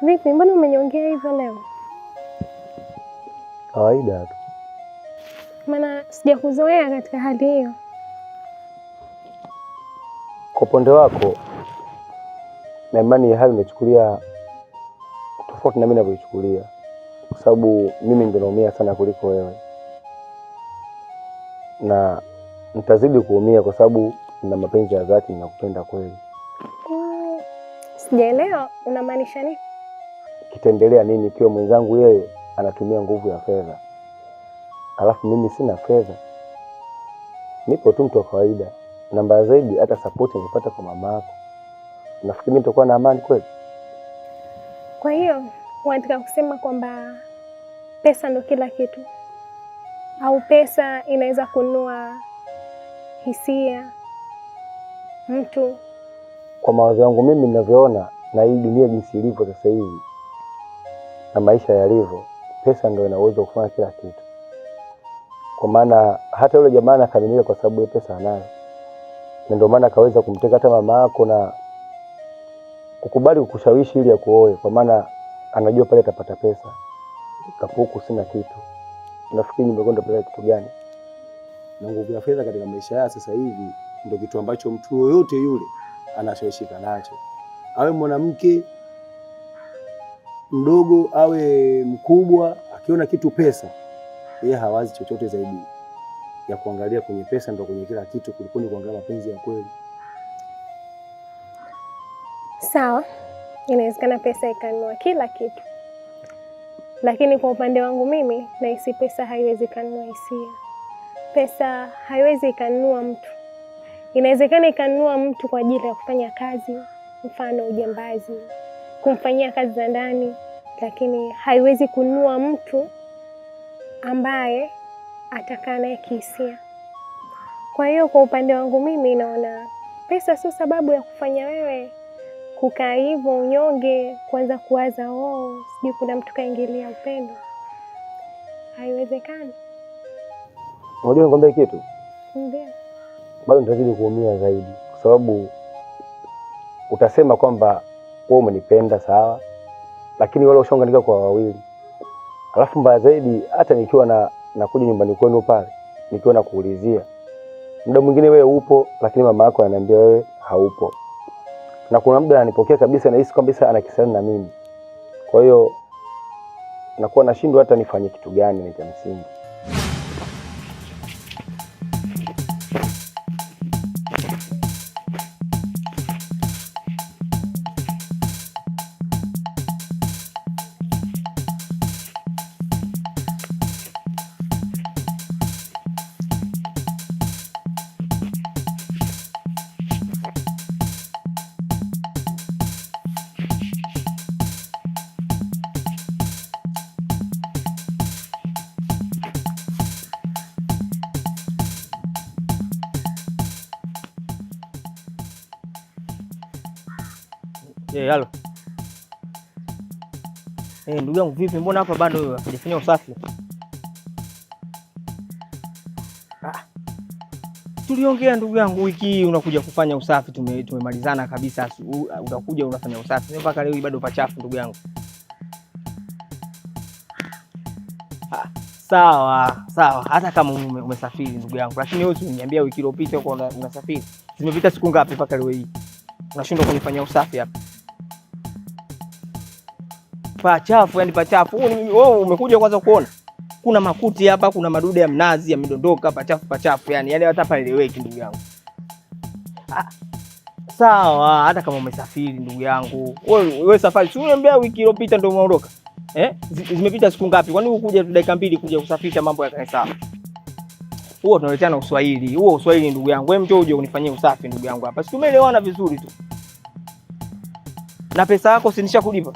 Vipi, mbona umenyongea hivyo leo? Kawaida tu. Maana sijakuzoea katika hali hiyo. Kwa upande wako na imani hali umechukulia tofauti na mimi ninavyoichukulia, kwa sababu mimi ndio naumia sana kuliko wewe, na nitazidi kuumia kwa sababu nina mapenzi ya dhati, ninakupenda kweli. Sijaelewa unamaanisha nini? Kitaendelea nini ikiwa mwenzangu yeye anatumia nguvu ya fedha, alafu mimi sina fedha? Nipo tu mtu wa kawaida, na mbaya zaidi hata support nilipata kwa mama yako. Nafikiri mimi nitakuwa na amani kweli? Kwa hiyo unataka kusema kwamba pesa ndo kila kitu, au pesa inaweza kununua hisia mtu? Kwa mawazo yangu mimi ninavyoona na hii dunia jinsi ilivyo sasa hivi na maisha yalivyo, pesa ndio ina uwezo kufanya kila kitu. Kwa maana hata yule jamaa anakamilika kwa sababu ya pesa anayo, na ndio maana akaweza kumteka hata mama yako na kukubali kukushawishi ili akuoe, kwa maana anajua pale atapata pesa. Kapuku sina kitu. Unafikiri nimekwenda pale kitu gani? Na nguvu ya fedha katika maisha ya sasa hivi ndio kitu ambacho mtu yoyote yule anashawishika nacho, awe mwanamke mdogo awe mkubwa. Akiona kitu pesa, yeye hawazi chochote zaidi ya kuangalia kwenye pesa, ndio kwenye kila kitu, kuliko ni kuangalia mapenzi ya kweli. Sawa, inawezekana pesa ikanunua kila kitu, lakini kwa upande wangu mimi nahisi pesa haiwezi kanunua hisia. Pesa haiwezi ikanunua mtu. Inawezekana ikanunua mtu kwa ajili ya kufanya kazi, mfano ujambazi, kumfanyia kazi za ndani, lakini haiwezi kununua mtu ambaye atakaa naye kihisia. Kwa hiyo kwa upande wangu mimi naona pesa sio sababu ya kufanya wewe kukaa hivyo unyonge, kuanza kuwaza sijui kuna mtu kaingilia upendo. Haiwezekani. Unajua nikwambia kitu? Ndio. Bado nitazidi kuumia zaidi, kwa sababu utasema kwamba wewe umenipenda sawa, lakini wale ushaunganika kwa wawili. Alafu mbaya zaidi, hata nikiwa nakuja nyumbani kwenu pale, nikiwa nakuulizia, muda mwingine wewe upo, lakini mama yako ananiambia wewe haupo. Na kuna muda ananipokea kabisa na hisi kabisa anakisana na mimi. Kwa hiyo nakuwa nashindwa hata nifanye kitu gani ni cha msingi. Halo. Ndugu yangu vipi? Mbona hapa bado hujafanya usafi? Tuliongea ndugu yangu wiki hii unakuja kufanya usafi, tumemalizana kabisa. Utakuja unafanya usafi. Mpaka leo bado pachafu ndugu yangu. Sawa. Hata kama umesafiri ndugu yangu, lakini wewe usiniambia wiki iliyopita uko unasafiri. Zimepita siku ngapi mpaka leo hii unashindwa kunifanyia usafi hapa? Pachafu, yani pachafu. Wewe umekuja kwanza kuona kuna makuti hapa, kuna madude ya mnazi yamedondoka, pachafu yani hata paeleweki ndugu yangu. Sawa, hata kama umesafiri ndugu yangu. Wewe safari si uniambia wiki iliyopita ndio umeondoka. Zimepita siku ngapi? Kwani ukuja dakika 2 kuja kusafisha mambo yakae sawa? Huo tunaletana Uswahili. Huo Uswahili ndugu yangu. Wewe mtu uje unifanyie usafi ndugu yangu hapa. Tumeelewana vizuri tu. Na pesa yako si nishakulipa?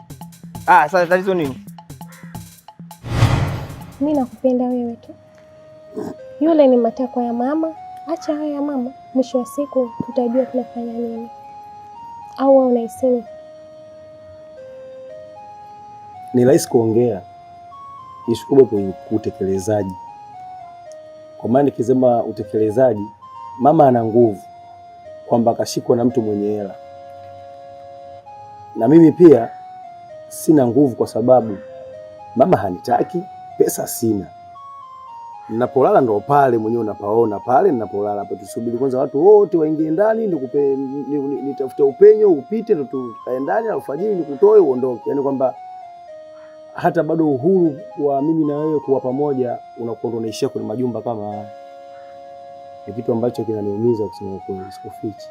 Sasa tatizo nini? Mimi nakupenda wewe tu. Yule ni matakwa ya mama. Acha haya ya mama. Mwisho wa siku tutajua tunafanya nini. Au wewe unaisema? Ni rahisi kuongea, ishukube kwenye utekelezaji. Kwa maana nikisema utekelezaji, mama ana nguvu kwamba akashikwa na mtu mwenye hela, na mimi pia sina nguvu kwa sababu mama hanitaki, pesa sina. Ninapolala ndo pale mwenyewe unapaona pale ninapolala hapa. Tusubiri kwanza watu wote waingie ndani nikupe nitafute upenyo upite ndo tukae ndani, alfajiri nikutoe uondoke. Yaani kwamba hata bado uhuru wa mimi na wewe kuwa pamoja unakuwa unaishia kwenye majumba kama haya. Ni kitu ambacho kinaniumiza kusema kweli, sikufichi.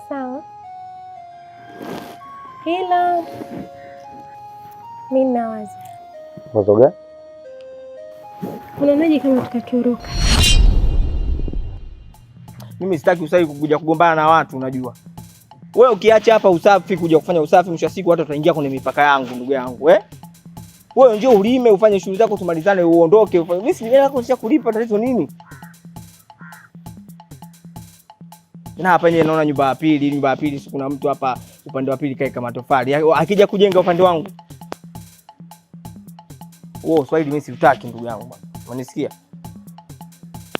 Sawa. Ila mimi nawaza. Wazo gani? Unaonaje kama tukatoroka? Mimi sitaki usafi kuja kugombana na watu unajua. Wewe ukiacha hapa usafi kuja kufanya usafi, mwisho wa siku watu wataingia kwenye mipaka yangu ndugu yangu, Wewe njoo ulime ufanye shughuli zako tumalizane uondoke ufanye. Mimi si nilala kuanza kulipa, tatizo nini? Na hapa yeye naona nyumba ya pili si kuna mtu hapa upande wa pili kaeka matofali. Akija kujenga upande wangu. Swahili mimi sitaki ndugu yangu bwana. Unanisikia?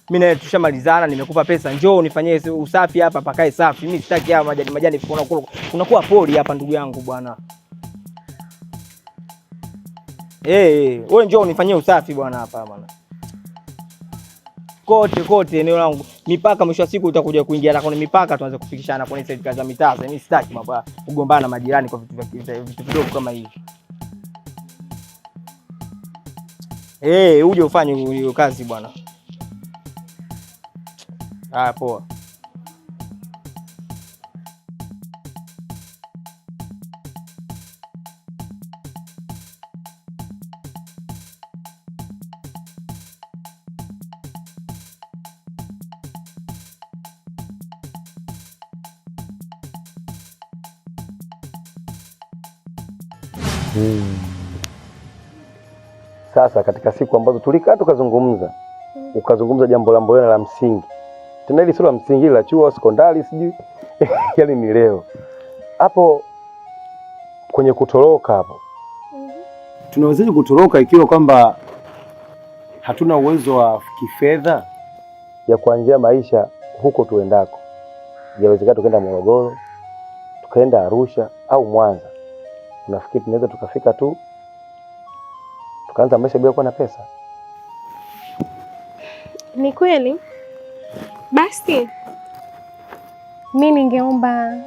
Mimi naye tushamalizana, nimekupa pesa, njoo unifanyie usafi hapa pakae safi. Mimi sitaki hapa majani kunakuwa poli hapa ndugu yangu bwana. Wewe njoo unifanyie usafi bwana hapa bwana. Kote eneo langu. Mipaka mwisho wa siku utakuja kuingia na kwenye mipaka tuanze kufikishana kwenye serikali za mitaa. Mimi sitaki mambo kugombana na majirani kwa vitu vidogo kama hivi. Uje ufanye hiyo kazi bwana. Poa. Sasa katika siku ambazo tulikaa tukazungumza, ukazungumza jambo la Mbolela la msingi. Tena hili sio la msingi la chuo sekondari sijui. Yaani ni leo. Hapo kwenye kutoroka hapo. Tunawezaje kutoroka ikiwa kwamba hatuna uwezo wa kifedha ya kuanzia maisha huko tuendako? Inawezekana tukaenda Morogoro, tukaenda Arusha au Mwanza. Unafikiri tunaweza tukafika tu tukaanza maisha bila kuwa na pesa? Ni kweli. Basi mimi ningeomba,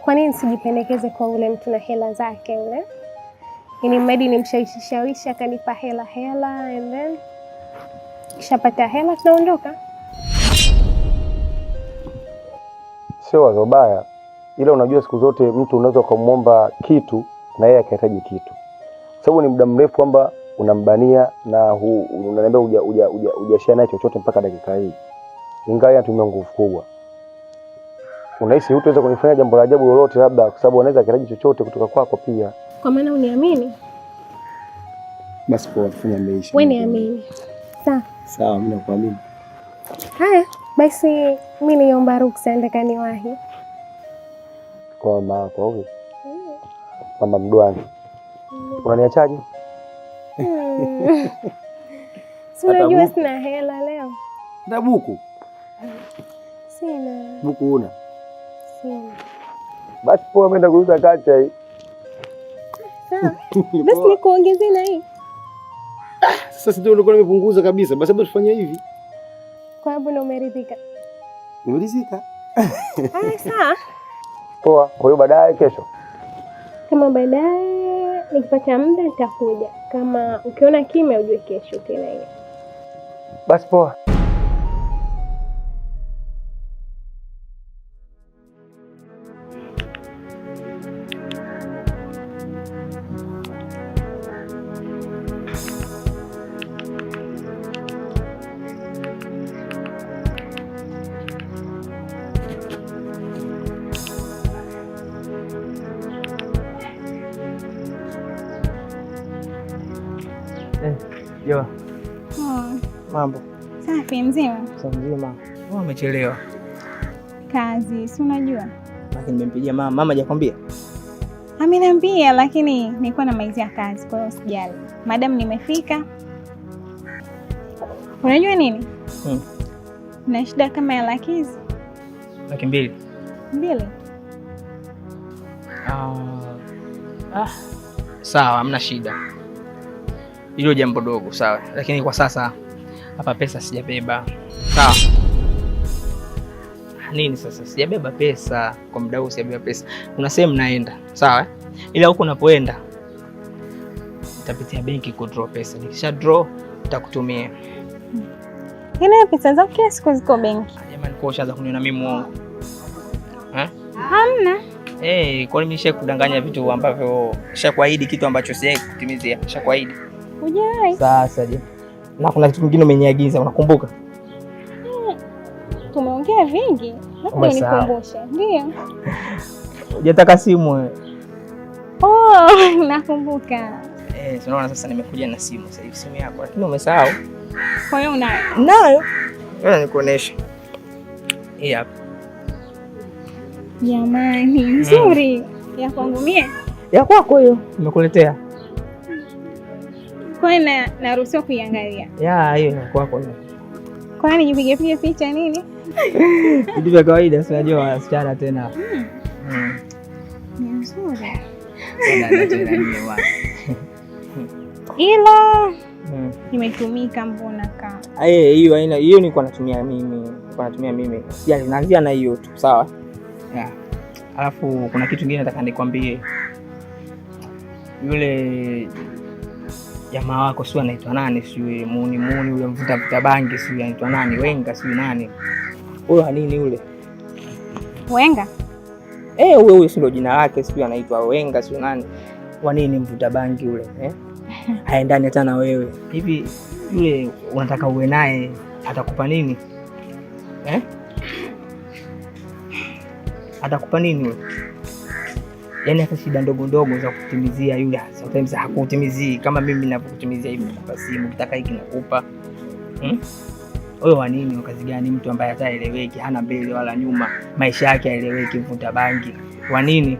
kwa nini sijipendekeze kwa ule mtu na hela zake ule? Ili mradi nimshawishi akanipa hela and then kishapata hela tunaondoka. Sio wazo baya, ila unajua siku zote mtu unaweza kumwomba kitu na yeye akahitaji kitu. Sababu ni muda mrefu kwamba unambania na unaniambia hujashare naye chochote mpaka dakika hii. Ingawa anatumia nguvu kubwa. Unahisi hutaweza kunifanya jambo la ajabu lolote labda kwa sababu anaweza akahitaji chochote kutoka kwako pia. Kwa maana uniamini? Basi kwa kufanya maisha. Wewe niamini. Sawa, mimi nakuamini. Haya, basi mimi niomba ruksa ndaka niwahi. Kwa mama kwa huyu. Mama Mdwani. Unaniachaje? Si unajua sina hela leo. Na buku? Sina. Buku una? Sina. Basi poa, ameenda kuuza kacha hii. Basi nikuongezee na hii. Sasa ndio nilikuwa nimepunguza kabisa. Basi hebu tufanye hivi. Kwa sababu ndio umeridhika. Nimeridhika. Sawa. Poa, kwa hiyo baadaye kesho. Kama baadaye nikipata muda nitakuja. Kama ukiona kimya ujue kesho tena hiyo. Basi poa. Yo. Mambo. Safi mzima? Mzima. Umechelewa. Kazi, si unajua? Lakini nimempigia mama. Mama hajakwambia? Ameniambia lakini nilikuwa na maizia kazi, kwa hiyo sijali. Madam nimefika. Unajua nini? Na shida kama ya lakizi. 200. 2. Sawa, hamna shida. Hilo jambo dogo sawa, lakini kwa sasa hapa pesa sijabeba. Sawa. Nini sasa? Sijabeba pesa kwa muda huu, sijabeba pesa. Kuna sehemu naenda, sawa? Ila huko unapoenda nitapitia benki ku draw pesa. Nikisha draw nitakutumia. Ile pesa zako kila siku ziko benki. Jamani, kwa ushaanza kuniona mimi muongo. Hamna. Kwa nini nimeshakudanganya vitu ambavyo nishakuahidi kitu ambacho siwezi kutimizia? Nishakuahidi. Hujai. Sasa je. Na kuna kitu kingine umeniagiza, unakumbuka? Tumeongea vingi. Labda unikumbushe. Ndio. Hujataka simu wewe? Nakumbuka. Tunaona sasa nimekuja na simu sasa hivi, simu yako, lakini umesahau. Kwa hiyo unayo? Nayo. Ngoja nikuoneshe. Hii hapa. Jamani, nzuri. Ya kwangu mie? Ya kwako hiyo. Nimekuletea. Kwa hiyo naruhusiwa kuiangalia? Ya, hiyo ya kwako hiyo. Kwa nini nipige picha nini? Vitu vya kawaida, si unajua wasichana tena. Ni nzuri. Ila imetumika mbona kama. Hiyo aina hiyo nilikuwa natumia mimi. Sijali, naanzia na hiyo tu, sawa? Yeah. Alafu kuna kitu kingine nataka nikwambie. Yule jamaa wako sio anaitwa nani? Sio Muni yule mvuta bangi, sio anaitwa nani? Wenga sio nani? Huyo nini yule? Wenga? Huyo sio jina lake, sio anaitwa Wenga sio nani? Kwa nini mvuta bangi yule? Haendani hata na wewe. Hivi yule unataka uwe naye atakupa nini? Atakupa nini yule? Yaani hata shida ndogo ndogo za kutimizia yule sometimes hakutimizii kama mimi ninapokutimizia hivi, nakupa simu, ukitaka hiki nakupa. Wewe wa nini? Kazi gani? Mtu ambaye hataeleweki, hana mbele wala nyuma, maisha yake haeleweki, mvuta bangi. Wa nini?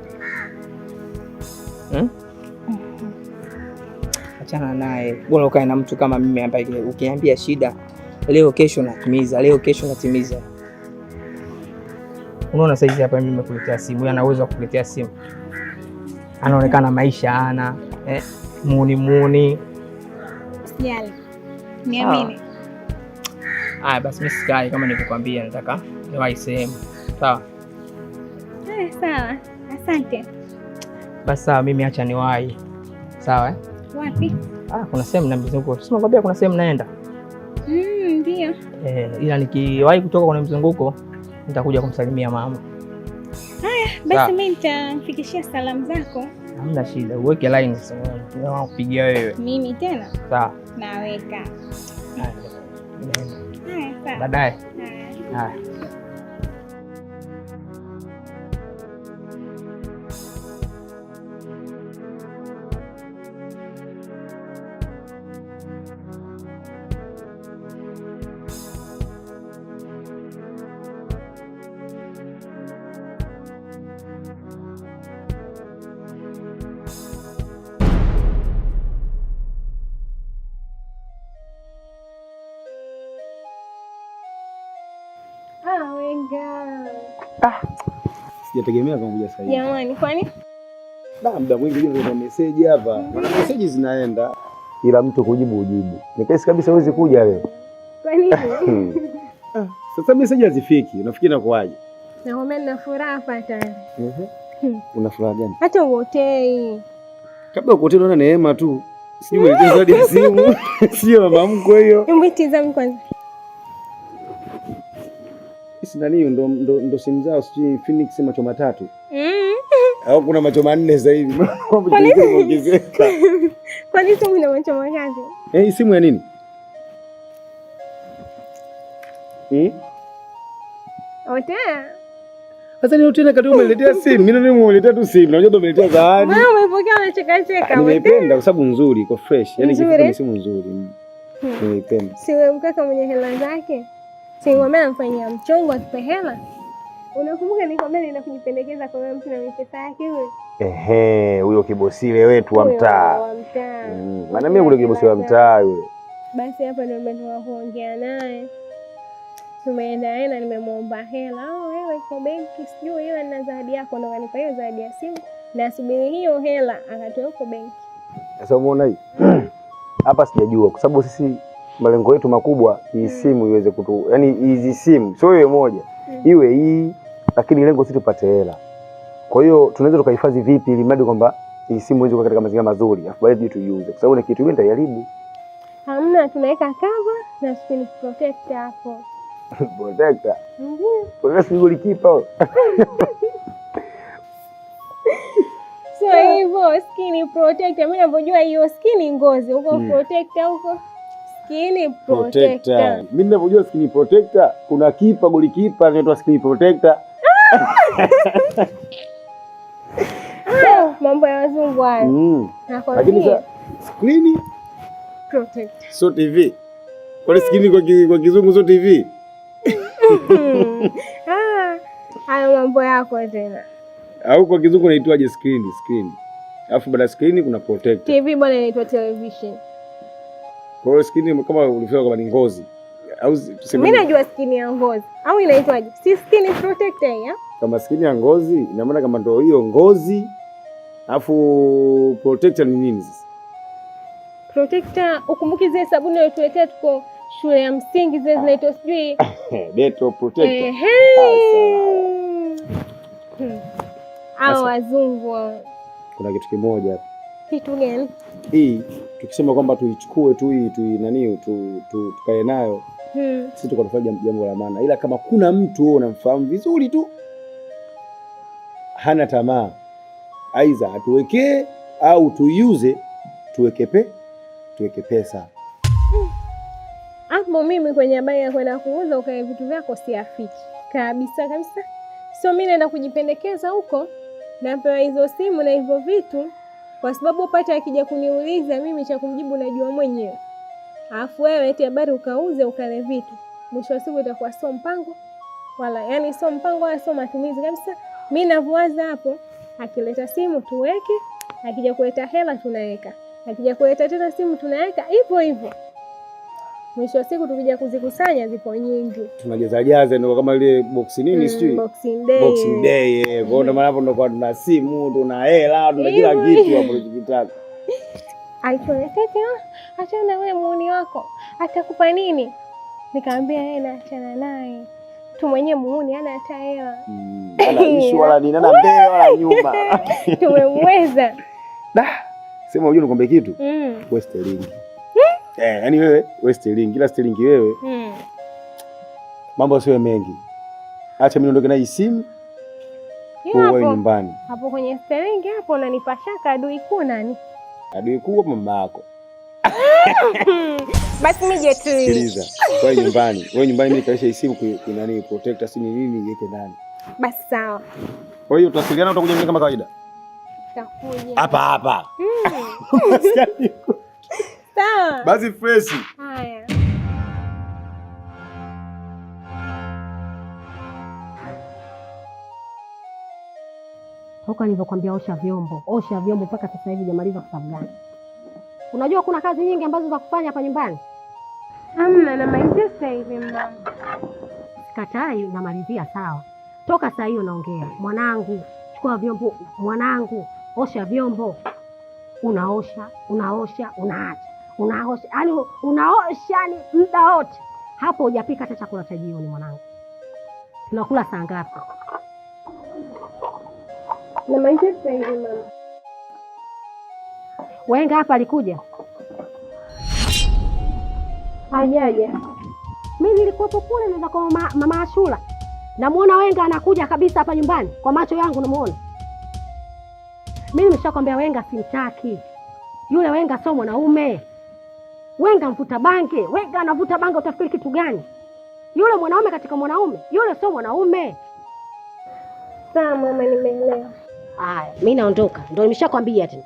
Achana naye. Bora ukae na mtu kama mimi ambaye ukiambia shida leo kesho natimiza, leo kesho natimiza. Unaona saizi hapa mimi nimekuletea simu, ana uwezo wa kukuletea simu. Anaonekana maisha ana muni. Sijali. Niamini. Basi mimi sikai kama nilivyokuambia, nataka niwahi sehemu. Sawa? Sawa. Asante. Basi sawa, mimi acha niwahi. Sawa? Wapi? Kuna sehemu na mzunguko. Sema kwambia kuna sehemu naenda. Ndio. Ila nikiwahi kutoka kwenye mzunguko nitakuja kumsalimia mama. Haya, basi mimi nitamfikishia salamu zako. Hamna shida. Uweke line sasa. Kupigia wewe. Mimi tena? Sawa. Naweka. Haya, sawa. Baadaye. Haya. Sijategemea kama kuja sasa hivi. Jamani, kwani? Muda mwingi ndio message hapa. Kuna message zinaenda ila mtu kujibu ujibu. Nikahisi kabisa huwezi kuja leo. Kwa nini? Sasa message hazifiki. Unafikiri inakuaje? Naomba nina furaha hapa tayari. Una furaha gani? Hata uotei. Kabla ukotei unaona neema tu. Sijui mwelekeo zaidi ya simu. Sio mama mkwe hiyo. Hebu tizama kwanza. Nani ndo simu zao sijui Infinix macho matatu. Au kuna macho manne sasa hivi. Kwa nini simu ina macho mangapi? Simu ya nini? Otea. Sasa ni tena kati umeletea simu. Mimi ndio nimeletea tu simu. Unajua ndo umeletea zawadi. Wewe umepokea unacheka. Nimependa kwa sababu nzuri, iko fresh. Yaani kifuko ni simu nzuri. Nimependa. Siwe mkaka mwenye hela zake. Singomea amfanyia mchongo atupe hela. Unakumbuka nikwambia nenda kujipendekeza kwa mtu na pesa yake yule? Huyo kibosile wetu wa mtaa. Maana mimi kule kibosile wa mtaa yule. Basi hapa ndio nimetoka kuongea naye. Tumeenda na nimemwomba hela. Wewe kwa benki sijui ila nina zawadi yako, ndo kanipa hiyo zawadi ya simu nasubiri hiyo hela akatoe huko benki. Sasa umeona hii hapa sijajua, kwa sababu sisi malengo yetu makubwa hii simu iweze yaani hizi simu sio iwe moja, iwe hii, lakini lengo sisi tupate hela. Kwa hiyo tunaweza tukahifadhi vipi ili mradi kwamba hii simu iweze kuwa katika mazingira mazuri, afu baadaye tuiuze, kwa sababu ni kitu mimi nitaharibu. Hamna, tunaweka cover na screen protector hapo. Protector? Kwa sababu golikipa. Sio hivyo, skin protector. Mimi ninavyojua hiyo skin ngozi, huko protector huko. Skin protector. Mimi ninavyojua skin protector, kuna kipa golikipa anaitwa skin protector. Mambo ya wazungu haya. Lakini sasa screen protector. So TV. Kwa skin kwa kizungu so TV. Hayo mambo yako tena. Au kwa kizungu inaitwaje screen? Alafu baada ya screen kuna protector. TV bwana inaitwa television. Kwa hiyo screen kama ulifika kama ni ngozi. Au tuseme mimi najua skin ya ngozi. Au inaitwaje? Si skin protector ya? Kama skin ya ngozi, ina maana kama ndio hiyo ngozi. Alafu protector ni nini sasa? Protector, ukumbuki zile sabuni ulituletea tuko shule ya msingi zile zinaitwa sijui Dettol protector. Hao wazungu. Kuna kitu kimoja hapa. Kitu gani? Hii tukisema kwamba tuichukue tu hii tukae nayo. Sisi tuko tunafanya jambo la maana. Ila kama kuna mtu unamfahamu vizuri tu hana tamaa, aidha atuwekee au tuiuze, tuweke pesa. Hapo mimi kwenye habari ya kwenda kuuza ukae vitu vyako siafiki. Kabisa. Sio mimi naenda kujipendekeza huko, napewa hizo simu na hivyo vitu kwa sababu upate akija kuniuliza mimi cha kumjibu najua mwenyewe. Alafu wewe eti habari ukauze ukale vitu. Mwisho wa siku itakuwa sio mpango wala sio mpango wala sio matumizi kabisa. Mimi navyowaza hapo, akileta simu tuweke, akija kuleta hela tunaweka. Akija kuleta tena simu tunaweka hivyo. Mwisho wa siku tukija kuzikusanya zipo nyingi. Tunajaza ndio kama ile box nini sijui. Boxing Day. Kwa maana hapo ndio kwa tuna simu, tuna hela, tuna kila kitu hapo tunachotaka. Aichonetete, achana wewe muuni wako. Atakupa nini? Nikamwambia yeye naachana naye. Tu mwenyewe muuni hana hata hela. Ana issue wala nini, ana mbele wala nyuma. Tumemweza. Sema unajua nikwambie kitu? Wewe sterling. Yaani wewe sterling, kila sterling wewe. Mambo sio mengi. Acha mimi niondoke na hii simu. Wewe nyumbani. Hapo kwenye sterling hapo unanipa shaka adui kuu nani? Adui kuu mama yako. Basi mije tu. Sikiliza. Wewe nyumbani mimi kaisha hii simu kuna nini protector si nini yeke ndani. Basi sawa. Kwa hiyo tutawasiliana utakuja mimi kama kawaida. Takuja. Hapa. Sawa. Basi fresh. Haya. Toka nilivyokuambia osha vyombo mpaka sasa hivi hujamaliza kwa sababu gani? Unajua kuna kazi nyingi ambazo za kufanya hapa nyumbani. Hamna na maidia sasa hivi mama. Sikatai, namalizia sawa. Toka saa hiyo naongea. Mwanangu, chukua vyombo, mwanangu, osha vyombo. Unaosha, unaacha. Unaosha, yaani unaosha ni muda wote. Hapo hujapika hata chakula cha jioni mwanangu. Tunakula saa ngapi? Na maidia sasa hivi mama. Wenga hapa alikuja? Hajaja. Mimi nilikuwepo kule naweza kwa mama Ashura. Namuona Wenga anakuja kabisa hapa nyumbani. Kwa macho yangu namuona. Mimi nimeshakwambia Wenga simtaki. Yule Wenga sio mwanaume. Wenga mvuta bange. Wenga anavuta bange utafikiri kitu gani? Yule mwanaume katika mwanaume. Yule sio mwanaume. Sawa mama, nimeelewa. Haya, mimi naondoka. Ndio nimeshakwambia tena.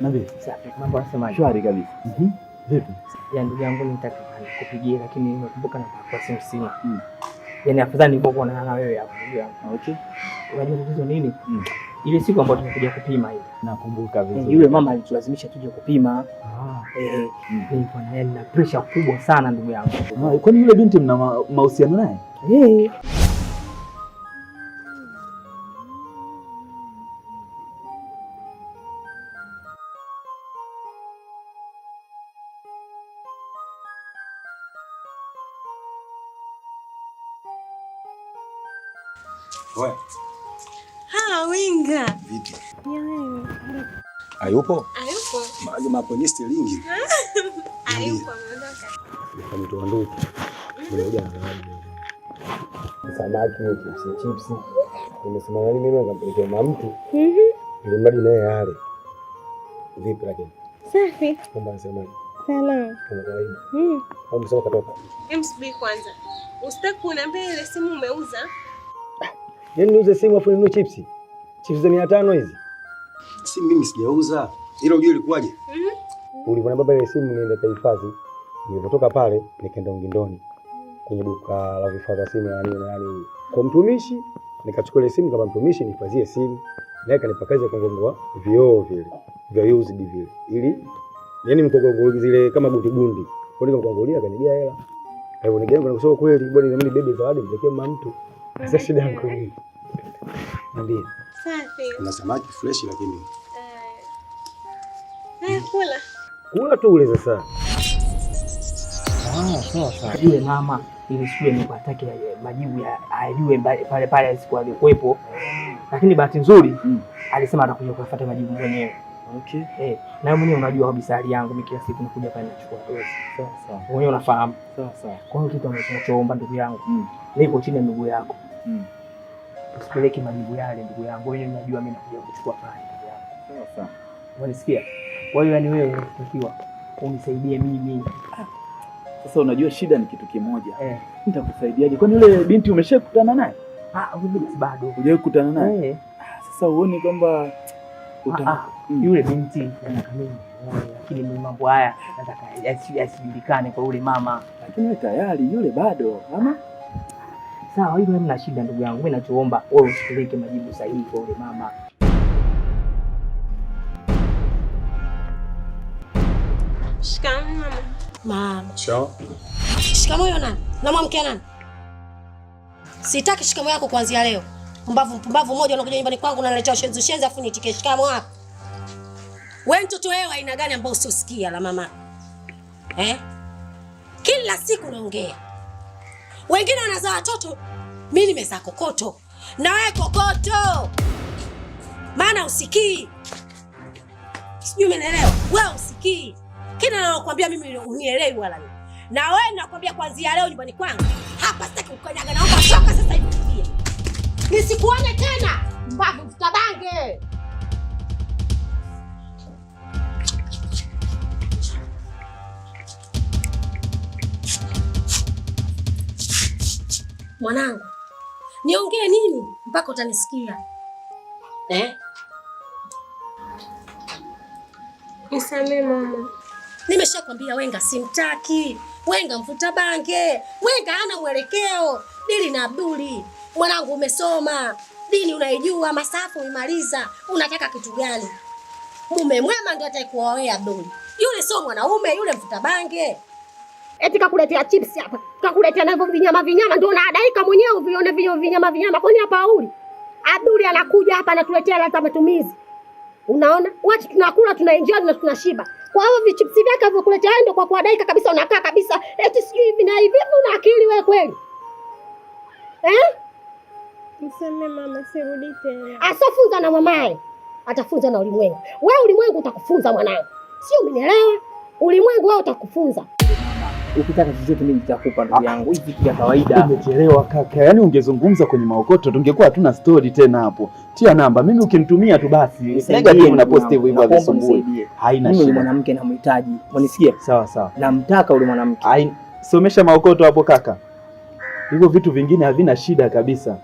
Nabii, mambo yanasemaje? Shwari kabisa. Vipi? Ya ndugu yangu nitaka nikupigie lakini nimekumbuka namba kwa simu sina. Yaani afadhali nilipokuona na wewe hapo ndugu yangu. Okay. Unajua tatizo nini? Ile siku ambayo tumekuja kupima ile. Nakumbuka vizuri. Yule mama alitulazimisha tuje kupima. Nilikuwa na yeye na pressure kubwa sana ndugu yangu. Kwani yule binti mna mahusiano naye? Wewe. Winga. Vipi? Hayupo? Hayupo. Maji maponye stilingi. Hayupo, ameondoka. Mtu wa ndugu. Nimekuja na zawadi. Samaki, chips. Nimesema nani mimi ngampelekea na mtu. Ile mradi naye yale. Vipi lakini? Safi. Kwamba nasemaje? Salamu. Kama kawaida. Au msema katoka. MSB kwanza. Usitaki kuniambia ile simu umeuza? Yaani niuze simu afu ninunue chips. Chips za 500 hizi. Si mimi sijauza. Ile ujue ilikuwaje? Ulivona baba ile simu niende kahifadhi. Nilipotoka pale nikaenda Ungindoni kwenye duka la vifaa vya simu na nani kwa mtumishi, nikachukua ile simu kama mtumishi nihifadhie simu. Naye kanipa kazi ya kugongoa vioo vile vya used vile. Ili yani mkogongo zile kama gundi. Kwa nini nikamkuangulia akanigia hela. Hapo nigeangu nakusema kweli bwana na mimi bebe zawadi mpelekee mama mtu. Sasa shida yangu nini? Ndio. Safi. Kuna samaki fresh lakini. Kula tu ule sasa. Sawa. Yule mama ile siku nilipataka majibu ya ajue pale alikuwa alikuwepo. Lakini bahati nzuri alisema atakuja kufuata majibu mwenyewe. Okay. Na mwenyewe unajua kabisa hali yangu mimi kila siku nakuja pale nachukua dozi. Sawa. Mwenyewe unafahamu. Sawa. Kwa hiyo kitu ambacho nachoomba ndugu yangu, niko chini ya miguu yako. Usipeleke majibu yale ndugu yangu. Wewe unajua mimi nakuja kuchukua pale ndugu yangu. Sawa. Unanisikia? Kwa hiyo yani wewe unatakiwa unisaidie mimi. Sasa unajua shida ni kitu kimoja. Nitakusaidiaje? Kwani yule binti umeshakutana naye? Bado. Hujawahi kukutana naye? Sasa uone kwamba yule binti anataka mimi. Lakini mimi mambo haya nataka yasijulikane kwa yule mama. Lakini wewe tayari yule bado, ama? Sawa, hilo hamna shida ndugu yangu. Mimi nachoomba wewe usipeleke majibu sahihi kwa yule mama. Shikamoo mama. Mama. Chao. Shikamoo yona. Namwamkia nani? Sitaki shikamoo yako kuanzia leo. Mpumbavu mmoja unakuja nyumbani kwangu unaletea shenzi afu nitike shikamoo hapo. Wewe mtoto wewe aina gani ambao usiosikia la mama? Kila siku naongea. Wengine wanazaa watoto, mimi nimezaa kokoto. Na wewe kokoto. Maana usikii. Sijui umeelewa? Wewe usikii. Kila nalokuambia mimi unielewi wala nini. Na wewe nakwambia kuanzia leo nyumbani kwangu. Hapa sitaki kukanyaga, naomba toka sasa hivi. Nisikuone tena. Mbavu mtabange. Mwanangu, niongee nini mpaka utanisikia? Nisamee mama. Nimeshakwambia Wenga simtaki. Wenga mvuta bange. Wenga hana mwelekeo. Dili na Abduli. Mwanangu umesoma. Dini unaijua, masafu umemaliza. Unataka kitu gani? Mume mwema ndio atakuoa wewe Abduli. Yule sio mwanaume, yule mvuta bange. Eti kakuletea chips hapa. Kakuletea na vinyama ndio unaadaika mwenyewe uvione vinyama. Kwani hapa hauli? Abduli anakuja hapa anatuletea hata matumizi. Unaona? Watu tunakula, tunaenjoy na tunashiba. Kwa hiyo vichipsi vyake vyokuletea ndio kwa kuadaika kabisa, unakaa kabisa. Eti sijui hivi na hivi, una akili wewe kweli? Nisamee mama, sirudi tena. Asofunza na mamaye. Atafunza na ulimwengu. Wewe ulimwengu utakufunza mwanangu. Sio umenielewa? Ulimwengu wewe utakufunza. Ukitaka chochote mimi nitakupa ndugu yangu. Hivi vitu vya kawaida. Umechelewa kaka. Yaani ungezungumza kwenye maokoto tungekuwa hatuna story tena hapo. Tia namba. Mimi ukinitumia tu basi. Negative na positive hivyo havisumbui. Haina shida. Mimi mwanamke namhitaji. Unanisikia? Sawa. Namtaka yule mwanamke. Somesha maokoto hapo kaka. Hivyo vitu vingine havina shida kabisa.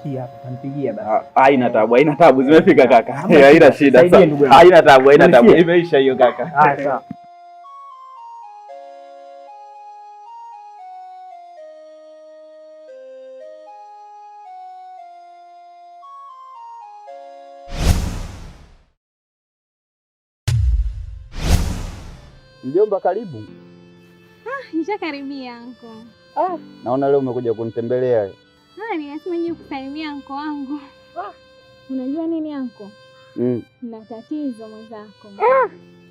Sikia hapa, tampigia basi. Haina tabu, zimefika kaka. Haina shida. Haina tabu. Imeisha hiyo kaka. Haya sawa. Mjomba, karibu. Nishakaribia anko. Naona leo umekuja kunitembelea. Ninasema nije kusalimia anko wangu. Unajua nini anko? Na tatizo mwenzako.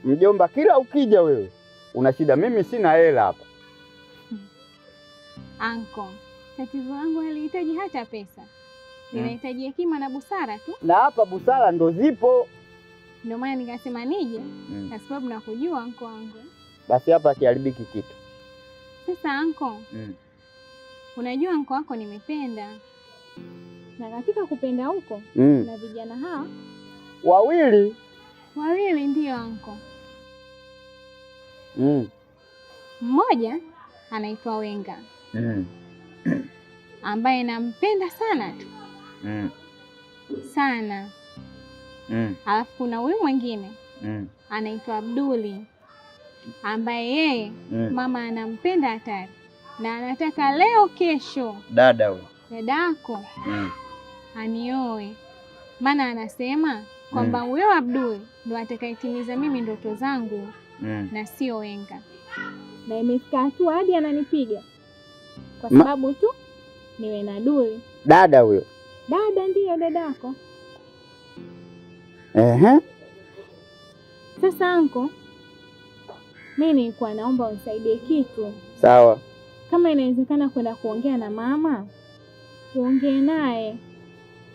Mjomba, kila ukija wewe una shida. Mimi sina hela hapa. Anko, tatizo langu halihitaji hata pesa. Linahitaji hekima na busara tu. Na hapa busara ndo zipo. Ndio maana nikasema nije, kwa sababu nakujua anko wangu. Basi hapa kiharibiki kitu. Sasa anko, unajua anko wako nimependa. Na katika kupenda huko, na vijana hawa wawili ndio anko. Mmoja anaitwa Wenga. Ambaye nampenda sana tu. Sana. Alafu kuna huyu mwingine anaitwa Abduli, ambaye yeye mama anampenda hatari na anataka leo kesho dada yako anioe, maana anasema kwamba huyo Abduli ndo atakayetimiza mimi ndoto zangu na sio Wenga. Na imefika hatua hadi ananipiga kwa sababu tu niwe na Duli. Dada huyo? Dada ndiyo dadako. Sasa anko, mimi nilikuwa naomba unisaidie kitu. Sawa. Kama inawezekana kwenda kuongea na mama, uongee naye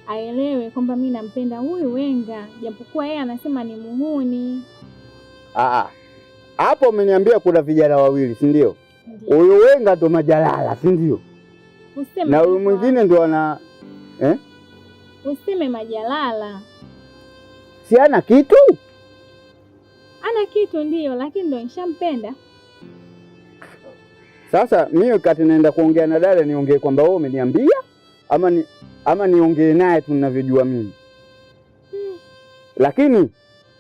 aelewe kwamba mimi nampenda huyu Wenga, japokuwa yeye anasema ni muhuni. Hapo umeniambia kuna vijana wawili, si ndio? Huyu Wenga ndo majalala, si ndio? Na huyu mwingine ndo ana Useme majalala. Si ana kitu? Ana kitu ndio, lakini ndo nishampenda. Sasa mimi wakati naenda kuongea na dada niongee kwamba wewe umeniambia ama niongee naye tu ninavyojua mimi? Lakini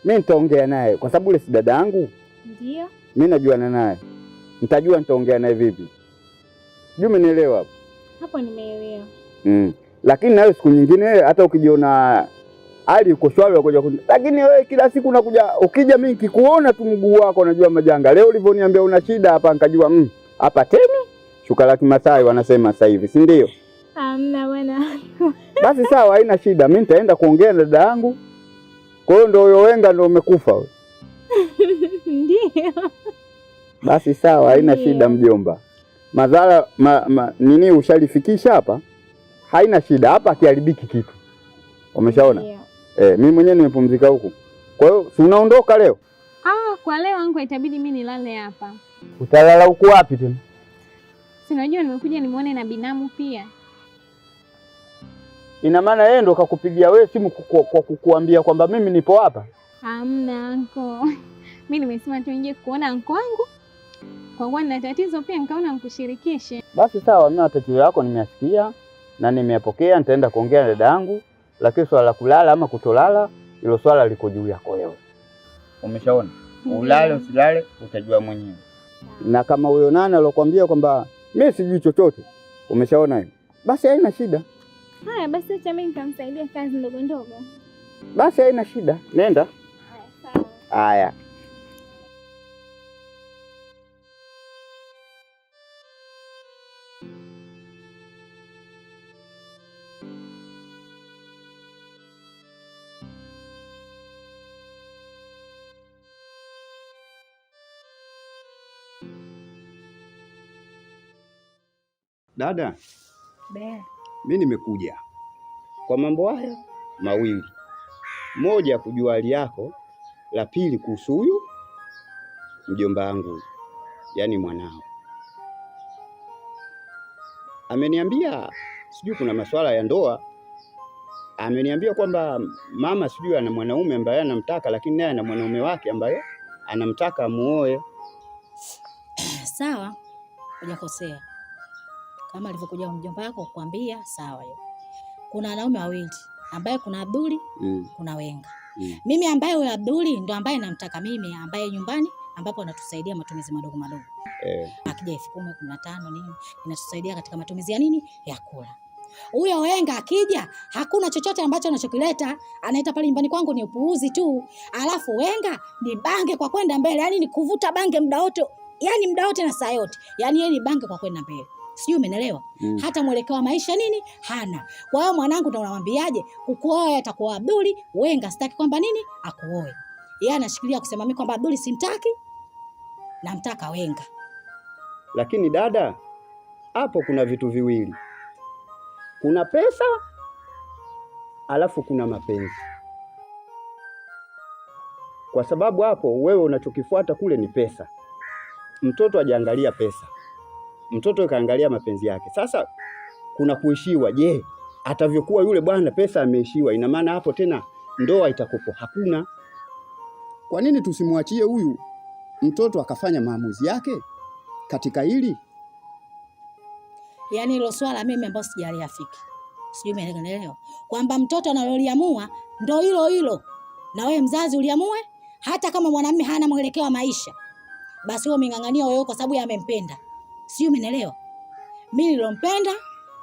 mimi nitaongea naye kwa sababu ile si dada yangu. Ndio. Mimi najuana naye. Nitajua nitaongea naye vipi. Sijui umenielewa hapo? Hapo nimeelewa. Lakini nawe siku nyingine hata ukijiona hali uko shwari unakuja lakini wewe kila siku unakuja, ukija mimi nikikuona tu mguu wako najua majanga. Leo ulivyoniambia una shida hapa nikajua hapa tena shuka la Kimasai wanasema sasa hivi, si ndio? Hamna bwana. Basi sawa, haina shida. Mimi nitaenda kuongea na dada yangu. Kwa hiyo ndio huyo Wenga ndio umekufa wewe? Ndio. Basi sawa, haina shida mjomba. Madhara nini ushalifikisha hapa? Haina shida, hapa kiharibiki kitu. Umeshaona? Mimi mwenyewe nimepumzika huku. Kwa hiyo si unaondoka leo? Kwa leo wangu itabidi mimi nilale hapa. Utalala huku wapi tena? Si unajua nimekuja nimuone na binamu pia. Ina maana yeye ndo kakupigia wewe simu kwa kukuambia kwamba mimi nipo hapa? Hamna anko. Mimi nimesema tu nje kuona anko wangu. Kwa kuwa nina tatizo pia nikaona nikushirikishe. Basi sawa, mimi tatizo yako nimeyasikia na nimeyapokea, nitaenda kuongea na dada yangu, lakini swala la kulala ama kutolala hilo swala liko juu yako wewe. Umeshaona? Ulale usilale utajua mwenyewe. Na kama huyo nani alokuambia kwamba mimi sijui chochote, umeshaona hiyo? Basi haina shida. Haya basi acha mimi nikamsaidia kazi ndogo ndogo. Basi haina shida. Nenda. Haya sawa. Haya. Dada, mimi nimekuja kwa mambo haya mawili. Moja, kujua hali yako. La pili, kuhusu huyu mjomba wangu, yaani mwanao. Ameniambia sijui kuna masuala ya ndoa. Ameniambia kwamba mama sijui ana mwanaume ambaye anamtaka, lakini naye ana mwanaume wake ambaye anamtaka muoe. Sawa, hujakosea. Kama alivyokuja mjomba wako kukwambia, sawa hiyo. kuna wanaume wawili, ambaye kuna Abduli, kuna Wenga. Mimi ambaye huyo Abduli ndo ambaye namtaka mimi, ambaye nyumbani ambapo anatusaidia matumizi madogo madogo. Akija 10,000, 15 nini, inatusaidia katika matumizi ya nini? Ya kula. Huyo Wenga akija, hakuna chochote ambacho anachokileta, anaita pale nyumbani kwangu ni upuuzi tu. Alafu Wenga ni bange kwa kwenda mbele, yani ni kuvuta bange muda wote, yani muda wote na saa yote. Yani yeye ni bange kwa kwenda mbele. Sijui umeelewa? Hata mwelekeo wa maisha nini? Hana. Kwa hiyo mwanangu ndo unamwambiaje? Kukuoa atakuwa Abduli, Wenga sitaki kwamba nini? Akuoe. Yeye anashikilia kusema mimi kwamba Abduli simtaki, namtaka Wenga. Lakini dada, hapo kuna vitu viwili. Kuna pesa, alafu kuna mapenzi. Kwa sababu hapo wewe unachokifuata kule ni pesa. Mtoto hajaangalia pesa. Mtoto kaangalia mapenzi yake. Sasa kuna kuishiwa. Je, atavyokuwa yule bwana pesa ameishiwa, ina maana hapo tena ndoa itakopo hakuna. Kwa nini tusimwachie huyu mtoto akafanya maamuzi yake katika hili? Yaani hilo swala mimi ambao sijaliafiki. Sijui umeelewa? Kwamba mtoto analoliamua ndo hilo hilo. Na wewe mzazi uliamue, hata kama mwanamume hana mwelekeo wa maisha, basi wewe umeng'ang'ania wewe kwa sababu amempenda. Sijui umeelewa? Mimi nilompenda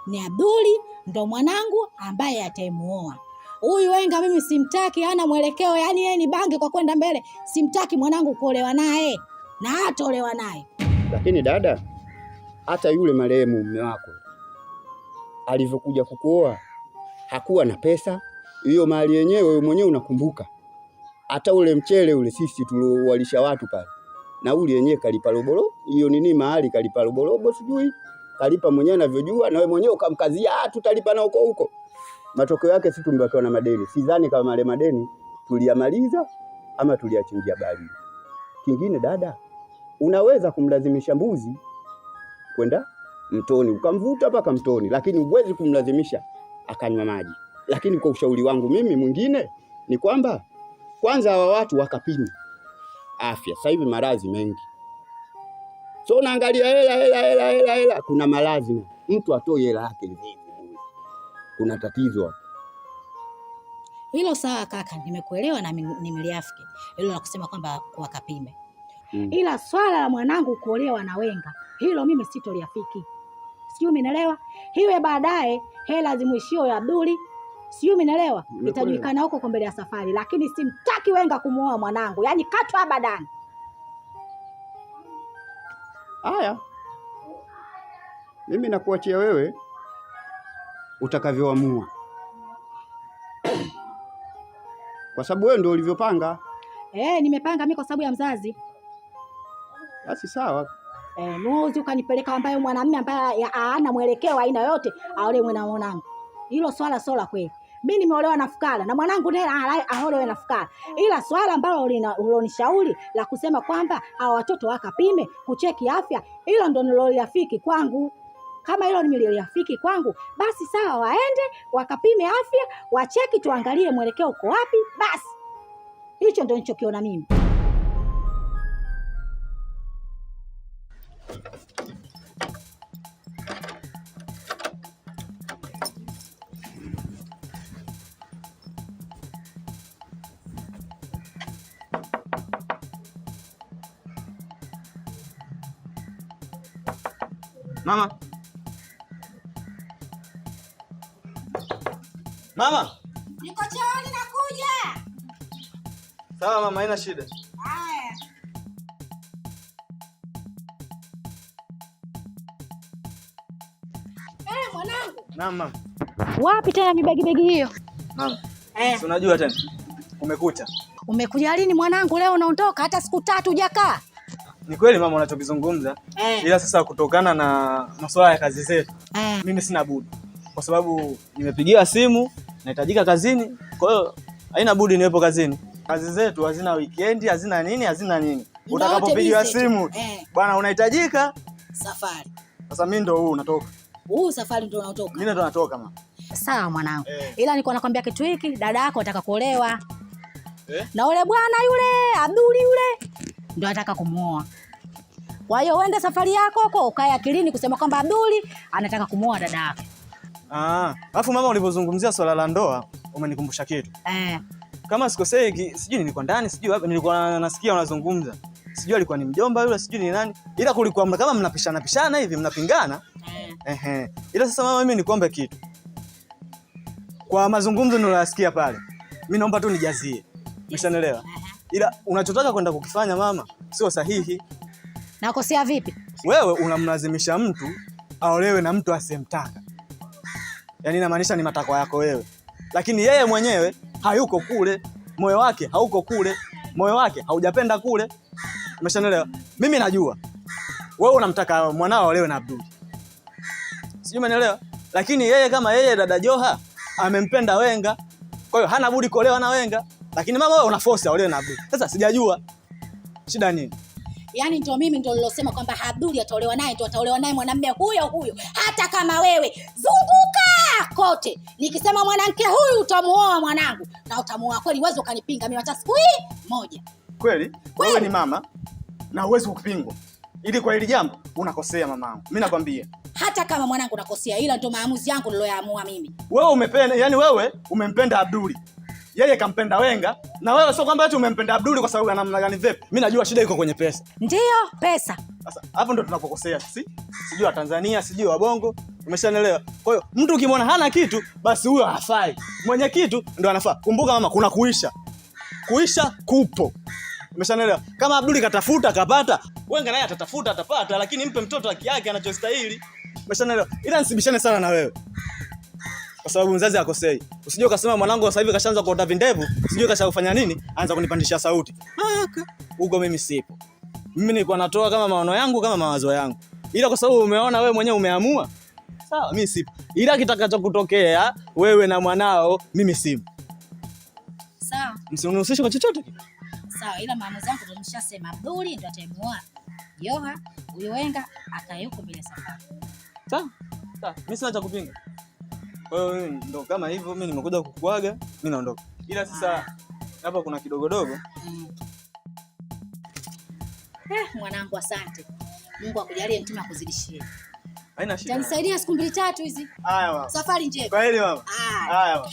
ni Abduli, ndo mwanangu ambaye atamuoa. Huyu Wenga mimi simtaki, hana mwelekeo, yani yeye ni bange kwa kwenda mbele. Simtaki mwanangu kuolewa naye na hataolewa naye. Lakini dada, hata yule marehemu mume wako alivyokuja kukuoa hakuwa na pesa. Hiyo mali yenyewe wewe mwenyewe unakumbuka. Hata ule mchele ule sisi tuliowalisha watu pale, na ule yenyewe kalipa robolo. Hiyo nini mahali kalipa robolo sijui. Kalipa mwenyewe anavyojua, na wewe mwenyewe ukamkazia tutalipa na huko. Matokeo yake sisi tumebakiwa na madeni. Sidhani kama wale madeni tuliyamaliza ama tuliyachinjia bali. Kingine dada, unaweza kumlazimisha mbuzi kwenda mtoni, ukamvuta mpaka mtoni, lakini huwezi kumlazimisha akanywa maji. Lakini kwa ushauri wangu mimi mwingine ni kwamba kwanza hawa watu wakapime afya. Sasa hivi maradhi mengi. So unaangalia hela, kuna maradhi mtu atoe hela yake vipi? Kuna tatizo hapo. Hilo sawa kaka, nimekuelewa na nimeliafiki. Hilo la kusema kwamba wakapime. Ila swala la mwanangu kuolewa na Wenga, hilo mimi sitoliafiki. Sijui umeelewa? Hiwe baadaye hela zimuishio ya Abduli. Sijui umeelewa? Itajulikana huko kwa mbele ya safari, lakini simtaki Wenga kumuoa mwanangu. Yaani katwa abadan. Haya. Mimi nakuachia wewe utakavyoamua. Kwa sababu wewe ndio ulivyopanga. Nimepanga mimi kwa sababu ya mzazi. Basi sawa. Nuzi ukanipeleka ambaye mwanamume ambaye hana mwelekeo aina yote aolewe na mwanangu. Hilo swala sola kweli. Mimi nimeolewa na fukara na mwanangu ndiye aolewe na fukara. Ila swala ambalo ulonishauri la kusema kwamba hao watoto wakapime kucheki afya, hilo ndo niloliafiki kwangu. Kama hilo nimeliafiki kwangu, basi sawa, waende wakapime afya, wacheki tuangalie mwelekeo uko wapi, basi. Hicho ndo nilichokiona mimi. Mama. Mama. Niko chooni nakuja. Sawa mama, haina shida. Haya. Mwanangu. Naam mama. Wapi tena mibegi hiyo? Mama. Si unajua tena. Umekucha. Umekuja lini mwanangu? Leo unaondoka hata siku 3 hujakaa. Ni kweli mama unachokizungumza. Ila sasa kutokana na masuala ya kazi zetu, mimi sina budi. Kwa sababu nimepigiwa simu, nahitajika kazini. Kwa hiyo haina budi niwepo kazini. Kazi zetu hazina weekend, hazina nini. Utakapopigiwa simu, bwana unahitajika safari. Sasa mimi ndo huu natoka. Huu safari ndo unatoka. Mimi ndo natoka mama. Sawa mwanangu. Ila nilikuwa nakwambia kitu hiki, dada yako anataka kuolewa. Na yule bwana yule, Abduli yule, ndo anataka kumuoa. Kwa hiyo uende safari yako huko, ukae akilini kusema kwamba Abduli anataka kumuoa dada yake. Alafu mama, ulipozungumzia swala la ndoa umenikumbusha kitu. Kama sikosei, sijui nilikuwa ndani, sijui wapi, nilikuwa nasikia unazungumza. Sijui alikuwa ni mjomba yule, sijui ni nani. Ila kulikuwa kama mnapishana hivi, mnapingana. Ila sasa mama, mimi nikuombe kitu. Kwa mazungumzo niliyosikia pale, mimi naomba tu nijazie. Umeshanielewa? Ila unachotaka kwenda kukifanya mama, sio sahihi. Nakosea vipi? Wewe unamlazimisha mtu aolewe na mtu asiyemtaka. Yaani inamaanisha ni matakwa yako wewe. Lakini yeye mwenyewe hayuko kule, moyo wake hauko kule, moyo wake haujapenda kule. Umeshanielewa? Mimi najua wewe unamtaka mwanao aolewe na Abdul. Sijui umeelewa? Lakini yeye kama yeye dada Joha amempenda Wenga, kwa hiyo hana budi kuolewa na Wenga. Lakini mama, wewe una force aolewe na Abdul. Sasa sijajua shida nini? Yaani ndio mimi ndio nilosema kwamba Abdul ataolewa naye, ndio ataolewa naye mwanamume huyo. Hata kama wewe zunguka kote nikisema mwanamke huyu utamuoa mwanangu, na utamuoa kweli, uwezo ukanipinga mimi hata siku hii moja. Kweli? Wewe ni mama na uwezo kupingwa. Ili kwa hili jambo unakosea mamangu. Mimi nakwambia. Hata kama mwanangu nakosea, ila ndio maamuzi yangu niloyaamua mimi. Wewe umependa, yani wewe umempenda Abdul. Yeye kampenda Wenga, na wewe sio kwamba eti umempenda Abdul kwa sababu ya namna gani vipi? Mimi najua shida iko kwenye pesa. Ndio, pesa. Sasa hapo ndo tunapokosea sisi. Sijui wa Tanzania, sijui wa Bongo. Umeshanielewa? Kwa hiyo mtu ukimwona hana kitu, basi huyo hafai. Mwenye kitu ndo anafaa. Kumbuka mama, kuna kuisha. Kuisha kupo. Umeshanielewa? Kama Abdul katafuta akapata, Wenga naye atatafuta atapata, lakini mpe mtoto haki yake anachostahili. Umeshanielewa? Ila nisibishane sana na wewe. Kwa sababu mzazi akosei. Usije ukasema mwanangu sasa hivi kashaanza kuota vindevu, usije kashafanya nini, anza kunipandishia sauti. Huko mimi sipo. Mimi nilikuwa natoa kama maono yangu, kama mawazo yangu. Ila kwa sababu umeona wewe mwenyewe umeamua, sawa, mimi sipo. Ila kitakachokutokea wewe na mwanao, mimi sipo. Sawa. Msinihusishe kwa chochote. Sawa, ila maamuzi yangu ndio nimeshasema. Abdul ndio atamuoa Joha, huyo Wenga akayuko bila safari. Sawa? Sawa, mimi sina cha kupinga. Kwa hiyo ndo kama hivyo, mimi nimekuja kukuaga, mimi naondoka. Ila sasa hapa kuna kidogodogo. Mwanangu asante. Mungu akujalie mtume akuzidishie. Haina shida. Tanisaidia siku 2-3 hizi. Haya mama. Safari njema. Kwa heri mama. Haya mama.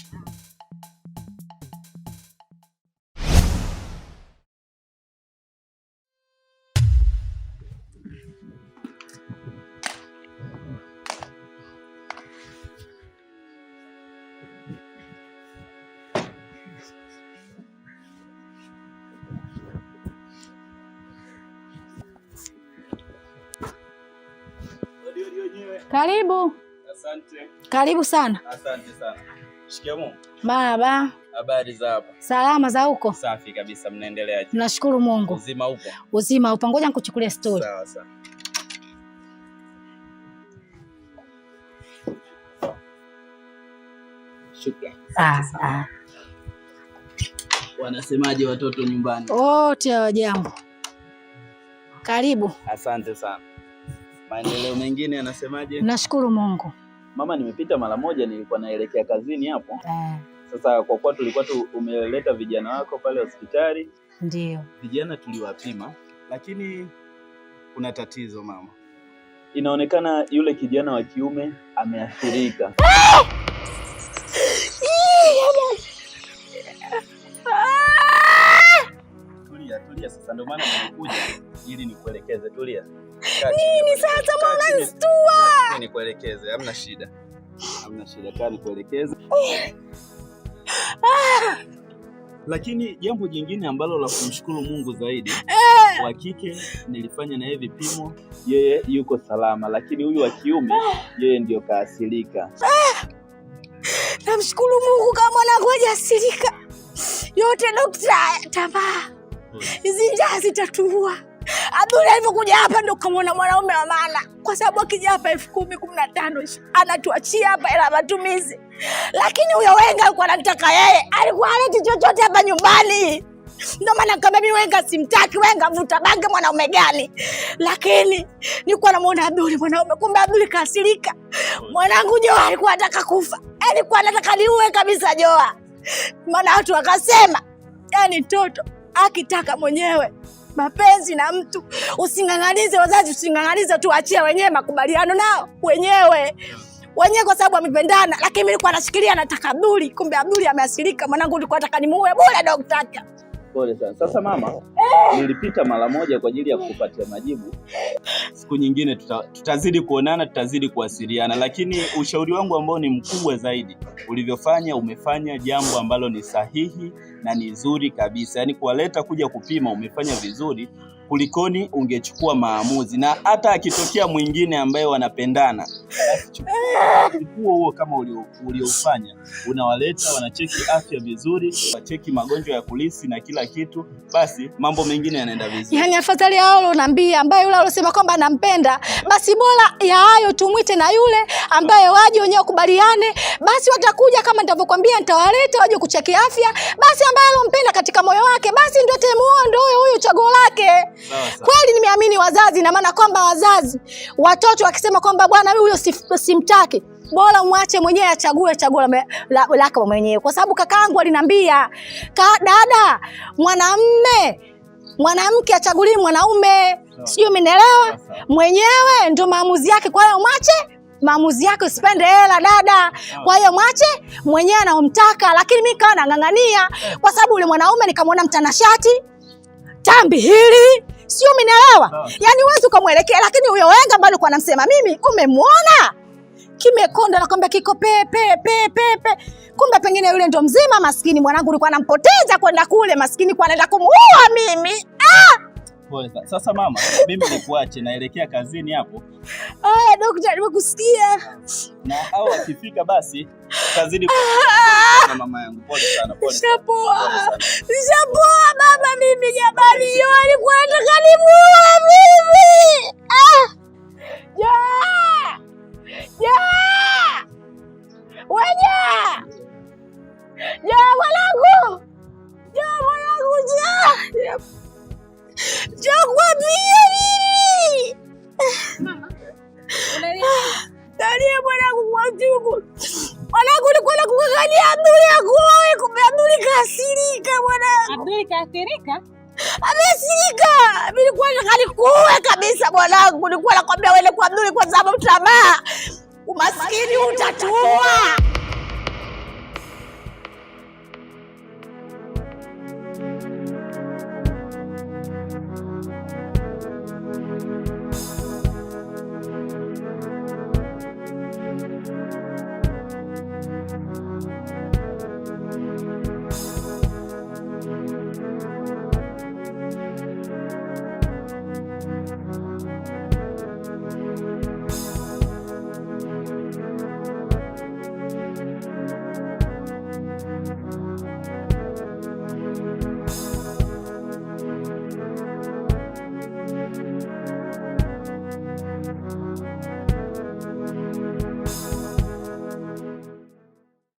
Karibu. Asante. Karibu sana. Asante sana. Shikamoo. Baba. Habari za hapa? Salama za huko? Safi kabisa, mnaendeleaje? Tunashukuru Mungu. Uzima upo? Uzima upo. Ngoja nikuchukulie story. Sawa sawa. Shukrani. Wanasemaje watoto nyumbani? Wote hawajambo. Karibu. Asante sana. Maendeleo mengine yanasemaje? Nashukuru Mungu. Mama, nimepita mara moja, nilikuwa naelekea kazini hapo. Sasa kwa kuwa tulikuwa umeleta vijana wako pale hospitali. Ndio. Vijana tuliwapima, lakini kuna tatizo mama. Inaonekana yule kijana wa kiume ameathirika. Tulia sasa, ndio maana nimekuja ili nikuelekeze. Tulia. Nini sasa mwana stua? Nikuelekeze, hamna shida. Hamna shida, kaa nikuelekeze. Lakini jambo jingine ambalo la kumshukuru Mungu zaidi, wa kike nilifanya na yeye vipimo, yeye yuko salama, lakini huyu wa kiume yeye ndio kaathirika. Namshukuru Mungu kama mwanangu hajaathirika. Yote daktari tamaa. Hizi njaa zitatua. Abdul alipokuja hapa ndo kamwona mwanaume wa maana, kwa sababu akija hapa 10,000, 15 anatuachia hapa ila matumizi. Lakini huyo Wenga alikuwa anataka yeye, alikuwa haleti chochote hapa nyumbani. Ndio maana kama mimi Wenga simtaki. Wenga mvuta bange mwanaume gani? Lakini nilikuwa namuona Abdul mwanaume, kumbe Abdul kasirika. Mwanangu Joa alikuwa anataka kufa. Alikuwa anataka niue kabisa Joa. Maana watu wakasema, yani mtoto akitaka mwenyewe mapenzi na mtu usingangalize wazazi, usingangalize tu, achia wenyewe makubaliano nao wenyewe. wenyewe kwa sababu wamependana, lakini mimi nilikuwa nashikilia nataka Abduli, kumbe Abduli ameasilika. Mwanangu nilikuwa nataka nimuue bure daktari. Pole sana. Sasa mama, nilipita mara moja kwa ajili ya kukupatia majibu. Siku nyingine tutazidi kuonana, tutazidi kuwasiliana, lakini ushauri wangu ambao ni mkubwa zaidi, ulivyofanya, umefanya jambo ambalo ni sahihi na ni nzuri kabisa. Yaani kuwaleta kuja kupima umefanya vizuri kulikoni ungechukua maamuzi, na hata akitokea mwingine ambaye wanapendana, huo kama uliofanya, unawaleta wanacheki afya vizuri, wacheki magonjwa ya kulisi na kila kitu, basi mambo mengine yanaenda vizuri. Yaani afadhali hao unaambia ambaye yule alosema kwamba anampenda, basi bora ya hayo tumwite na yule ambaye waje wenyewe kubaliane, basi watakuja kama nitavyokuambia, nitawaleta waje kucheki afya, basi ambaye alompenda katika moyo wake, basi ndio temuoa, ndio huyo chaguo lake. Kweli nimeamini wazazi, na maana kwamba wazazi watoto wakisema kwamba bwana mimi huyo simtaki, bora muache mwenyewe achague chaguo lake mwenyewe, kwa sababu kakaangu aliniambia, dada, mwanamke achaguliwi mwanaume. Sio, umenielewa? Mwenyewe ndio maamuzi yake, kwa hiyo mwache maamuzi yake, usipende hela dada. Kwa hiyo mwache mwenyewe anaomtaka, lakini mimi kawa nang'ang'ania kwa sababu yule mwanaume nikamwona mtanashati tambi hili, sio, umenielewa? Yaani wewe ukamwelekea, lakini huyo wenga ambaye alikuwa anamsema mimi, kumemwona kimekonda na kwamba kiko pepe, kumbe pengine yule ndo mzima. Maskini mwanangu alikuwa anampoteza kwenda kule, maskini kwa anaenda kumuua mimi. Pole sana. Sasa mama, mimi nikuache, naelekea kazini hapo. Aya daktari, nimekusikia. Na au akifika basi kazini na mama yangu. Pole sana, pole. Nishapoa baba mimi, jamani, yeye alikuwa anataka nimuue mimi. Mwanangu. Chakwambia mimi. Mama, Talia mwanangu kwa mtuku. Mwanangu ulikuwa nakukangania Abduli akuoe, kumbe Abduli kasirika mwanangu. Abduli kasirika? Amesirika. Mimi nilikuwa nataka nikuoe kabisa mwanangu. Nilikuwa nakwambia wewe kwa Abduli kwa sababu tamaa. Umaskini utatua.